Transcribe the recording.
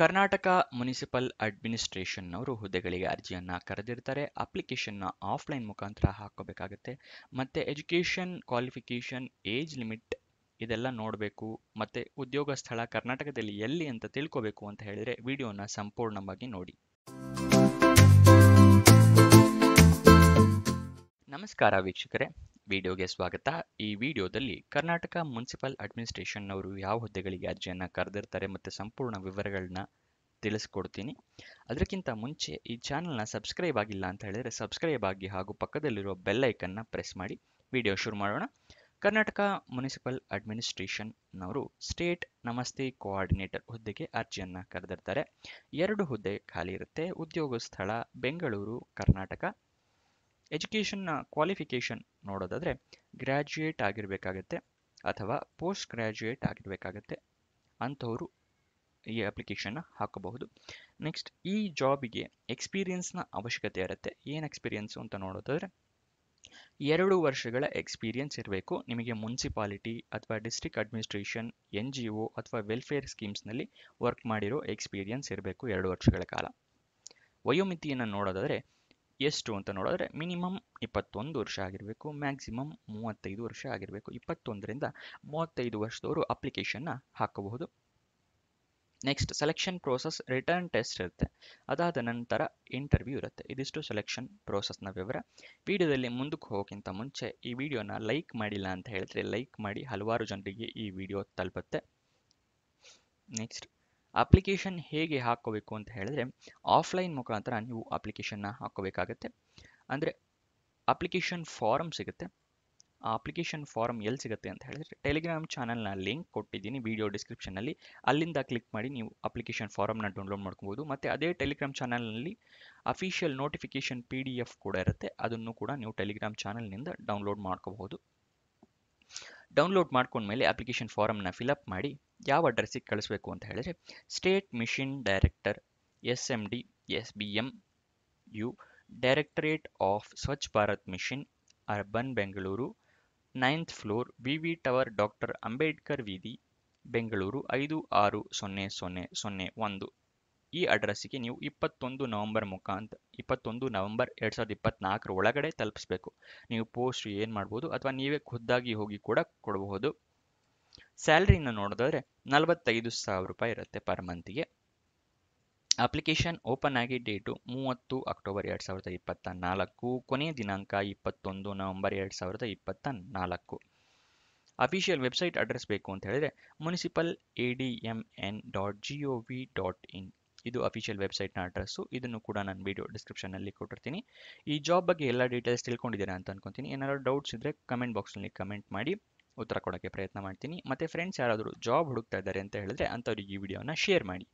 Karnataka municipal ಅಡ್ಮಿನಿಸ್ಟ್ರೇಷನ್ನವರು ಹುದ್ದೆಗಳಿಗೆ ಅರ್ಜಿಯನ್ನು ಕರೆದಿರ್ತಾರೆ. ಅಪ್ಲಿಕೇಶನ್ನ ಆಫ್ಲೈನ್ ಮುಖಾಂತರ ಹಾಕೋಬೇಕಾಗುತ್ತೆ. ಮತ್ತು ಎಜುಕೇಷನ್ ಕ್ವಾಲಿಫಿಕೇಷನ್ ಏಜ್ ಲಿಮಿಟ್ ಇದೆಲ್ಲ ನೋಡಬೇಕು. ಮತ್ತು ಉದ್ಯೋಗ ಸ್ಥಳ ಕರ್ನಾಟಕದಲ್ಲಿ ಎಲ್ಲಿ ಅಂತ ತಿಳ್ಕೋಬೇಕು ಅಂತ ಹೇಳಿದರೆ ವಿಡಿಯೋನ ಸಂಪೂರ್ಣವಾಗಿ ನೋಡಿ. ನಮಸ್ಕಾರ ವೀಕ್ಷಕರೇ, ವಿಡಿಯೋಗೆ ಸ್ವಾಗತ. ಈ ವಿಡಿಯೋದಲ್ಲಿ ಕರ್ನಾಟಕ ಮುನ್ಸಿಪಲ್ ಅಡ್ಮಿನಿಸ್ಟ್ರೇಷನ್ನವರು ಯಾವ ಹುದ್ದೆಗಳಿಗೆ ಅರ್ಜಿಯನ್ನು ಕರೆದಿರ್ತಾರೆ ಮತ್ತು ಸಂಪೂರ್ಣ ವಿವರಗಳನ್ನ ತಿಳಿಸ್ಕೊಡ್ತೀನಿ. ಅದಕ್ಕಿಂತ ಮುಂಚೆ ಈ ಚಾನಲ್ನ ಸಬ್ಸ್ಕ್ರೈಬ್ ಆಗಿಲ್ಲ ಅಂತ ಹೇಳಿದರೆ ಸಬ್ಸ್ಕ್ರೈಬ್ ಆಗಿ ಹಾಗೂ ಪಕ್ಕದಲ್ಲಿರೋ ಬೆಲ್ ಐಕನ್ನ ಪ್ರೆಸ್ ಮಾಡಿ. ವಿಡಿಯೋ ಶುರು ಮಾಡೋಣ. ಕರ್ನಾಟಕ ಮುನಿಸಿಪಲ್ ಅಡ್ಮಿನಿಸ್ಟ್ರೇಷನ್ನವರು ಸ್ಟೇಟ್ ನಮಸ್ತೆ ಕೋಆರ್ಡಿನೇಟರ್ ಹುದ್ದೆಗೆ ಅರ್ಜಿಯನ್ನು ಕರೆದಿರ್ತಾರೆ. 2 ಹುದ್ದೆ ಖಾಲಿ ಇರುತ್ತೆ. ಉದ್ಯೋಗ ಸ್ಥಳ ಬೆಂಗಳೂರು, ಕರ್ನಾಟಕ. ಎಜುಕೇಷನ್ನ ಕ್ವಾಲಿಫಿಕೇಷನ್ ನೋಡೋದಾದರೆ ಗ್ರ್ಯಾಜುಯೇಟ್ ಆಗಿರಬೇಕಾಗತ್ತೆ ಅಥವಾ ಪೋಸ್ಟ್ ಗ್ರ್ಯಾಜುಯೇಟ್ ಆಗಿರಬೇಕಾಗತ್ತೆ. ಅಂಥವರು ಈ ಅಪ್ಲಿಕೇಶನ್ನ ಹಾಕಬಹುದು. ನೆಕ್ಸ್ಟ್, ಈ ಜಾಬಿಗೆ ಎಕ್ಸ್ಪೀರಿಯನ್ಸ್ನ ಅವಶ್ಯಕತೆ ಇರುತ್ತೆ. ಏನು ಎಕ್ಸ್ಪೀರಿಯನ್ಸು ಅಂತ ನೋಡೋದಾದರೆ 2 ವರ್ಷಗಳ ಎಕ್ಸ್ಪೀರಿಯನ್ಸ್ ಇರಬೇಕು. ನಿಮಗೆ ಮುನ್ಸಿಪಾಲಿಟಿ ಅಥವಾ ಡಿಸ್ಟ್ರಿಕ್ಟ್ ಅಡ್ಮಿನಿಸ್ಟ್ರೇಷನ್, NGO ಅಥವಾ ವೆಲ್ಫೇರ್ ಸ್ಕೀಮ್ಸ್ನಲ್ಲಿ ವರ್ಕ್ ಮಾಡಿರೋ ಎಕ್ಸ್ಪೀರಿಯನ್ಸ್ ಇರಬೇಕು 2 ವರ್ಷಗಳ ಕಾಲ. ವಯೋಮಿತಿಯನ್ನು ನೋಡೋದಾದರೆ ಎಷ್ಟು ಅಂತ ನೋಡಿದ್ರೆ ಮಿನಿಮಮ್ 21 ವರ್ಷ ಆಗಿರಬೇಕು, ಮ್ಯಾಕ್ಸಿಮಮ್ 35 ವರ್ಷ ಆಗಿರಬೇಕು. 21ರಿಂದ 35 ವರ್ಷದವರು ಅಪ್ಲಿಕೇಶನ್ನ ಹಾಕಬಹುದು. Next, selection process return test ಇರುತ್ತೆ. ಅದಾದ ನಂತರ ಇಂಟರ್ವ್ಯೂ ಇರುತ್ತೆ. ಇದಿಷ್ಟು ಸೆಲೆಕ್ಷನ್ ಪ್ರೋಸೆಸ್ನ ವಿವರ. ವಿಡಿಯೋದಲ್ಲಿ ಮುಂದಕ್ಕೆ ಹೋಗೋಕ್ಕಿಂತ ಮುಂಚೆ ಈ ವಿಡಿಯೋನ ಲೈಕ್ ಮಾಡಿಲ್ಲ ಅಂತ ಹೇಳಿದ್ರೆ ಲೈಕ್ ಮಾಡಿ, ಹಲವಾರು ಜನರಿಗೆ ಈ ವಿಡಿಯೋ ತಲುಪುತ್ತೆ. ನೆಕ್ಸ್ಟ್, ಅಪ್ಲಿಕೇಶನ್ ಹೇಗೆ ಹಾಕೋಬೇಕು ಅಂತ ಹೇಳಿದ್ರೆ ಆಫ್ಲೈನ್ ಮುಖಾಂತರ ನೀವು ಅಪ್ಲಿಕೇಶನ್ನ ಹಾಕೋಬೇಕಾಗತ್ತೆ. ಅಂದರೆ ಅಪ್ಲಿಕೇಶನ್ ಫಾರಮ್ ಸಿಗುತ್ತೆ. ಆ ಅಪ್ಲಿಕೇಶನ್ ಫಾರಮ್ ಎಲ್ಲಿ ಸಿಗುತ್ತೆ ಅಂತ ಹೇಳಿದ್ರೆ ಟೆಲಿಗ್ರಾಮ್ ಚಾನಲ್ನ ಲಿಂಕ್ ಕೊಟ್ಟಿದ್ದೀನಿ ವಿಡಿಯೋ ಡಿಸ್ಕ್ರಿಪ್ಷನಲ್ಲಿ. ಅಲ್ಲಿಂದ ಕ್ಲಿಕ್ ಮಾಡಿ ನೀವು ಅಪ್ಲಿಕೇಶನ್ ಫಾರಮ್ನ ಡೌನ್ಲೋಡ್ ಮಾಡ್ಕೋಬೋದು. ಮತ್ತು ಅದೇ ಟೆಲಿಗ್ರಾಮ್ ಚಾನಲ್ನಲ್ಲಿ ಅಫಿಷಿಯಲ್ ನೋಟಿಫಿಕೇಶನ್ PDF ಕೂಡ ಇರುತ್ತೆ. ಅದನ್ನು ಕೂಡ ನೀವು ಟೆಲಿಗ್ರಾಮ್ ಚಾನಲ್ನಿಂದ ಡೌನ್ಲೋಡ್ ಮಾಡ್ಕೋಬಹುದು. ಡೌನ್ಲೋಡ್ ಮಾಡ್ಕೊಂಡ್ಮೇಲೆ ಅಪ್ಲಿಕೇಶನ್ ಫಾರಮ್ನ ಫಿಲಪ್ ಮಾಡಿ ಯಾವ ಅಡ್ರೆಸ್ಸಿಗೆ ಕಳಿಸ್ಬೇಕು ಅಂತ ಹೇಳಿದ್ರೆ state mission director, SMD, SBM, directorate of Swachh Bharat mission, urban Bengaluru, 9th floor, VV tower, doctor Ambedkar ವೀದಿ, ಬೆಂಗಳೂರು 560001. ಈ ಅಡ್ರೆಸ್ಸಿಗೆ ನೀವು 21 ನವೆಂಬರ್ 2024 ಒಳಗಡೆ ತಲುಪಿಸ್ಬೇಕು. ನೀವು ಪೋಸ್ಟ್ ಏನು ಮಾಡ್ಬೋದು ಅಥವಾ ನೀವೇ ಖುದ್ದಾಗಿ ಹೋಗಿ ಕೂಡ ಕೊಡಬಹುದು. ಸ್ಯಾಲ್ರಿನ ನೋಡೋದಾದ್ರೆ 45,000 ರೂಪಾಯಿ ಇರುತ್ತೆ ಪರ್ ಮಂತಿಗೆ. ಅಪ್ಲಿಕೇಶನ್ ಓಪನ್ ಆಗಿ ಡೇಟು 30 ಅಕ್ಟೋಬರ್ 2024, ಕೊನೆಯ ದಿನಾಂಕ 21 ನವೆಂಬರ್ 2024. ಅಫಿಷಿಯಲ್ ವೆಬ್ಸೈಟ್ ಅಡ್ರೆಸ್ ಬೇಕು ಅಂತ ಹೇಳಿದ್ರೆ municipal.admn.gov.in ಇದು ಅಫಿಷಿಯಲ್ ವೆಬ್ಸೈಟ್ನ ಅಡ್ರೆಸ್ಸು. ಇದನ್ನು ಕೂಡ ನಾನು ವಿಡಿಯೋ ಡಿಸ್ಕ್ರಿಪ್ಷನಲ್ಲಿ ಕೊಟ್ಟಿರ್ತೀನಿ. ಈ ಜಾಬ್ ಬಗ್ಗೆ ಎಲ್ಲ ಡೀಟೇಲ್ಸ್ ತಿಳ್ಕೊಂಡಿದ್ದೀರಾ ಅಂತ ಅನ್ಕೊತೀನಿ. ಏನಾದ್ರು ಡೌಟ್ಸ್ ಇದ್ದರೆ ಕಮೆಂಟ್ ಬಾಕ್ಸ್ನಲ್ಲಿ ಕಮೆಂಟ್ ಮಾಡಿ, ಉತ್ತರ ಕೊಡೋಕ್ಕೆ ಪ್ರಯತ್ನ ಮಾಡ್ತೀನಿ. ಮತ್ತು ಫ್ರೆಂಡ್ಸ್ ಯಾರಾದರೂ ಜಾಬ್ ಹುಡುಕ್ತಾ ಇದ್ದಾರೆ ಅಂತ ಹೇಳಿದ್ರೆ ಅಂಥವ್ರಿಗೆ ಈ ವಿಡಿಯೋನ ಶೇರ್ ಮಾಡಿ.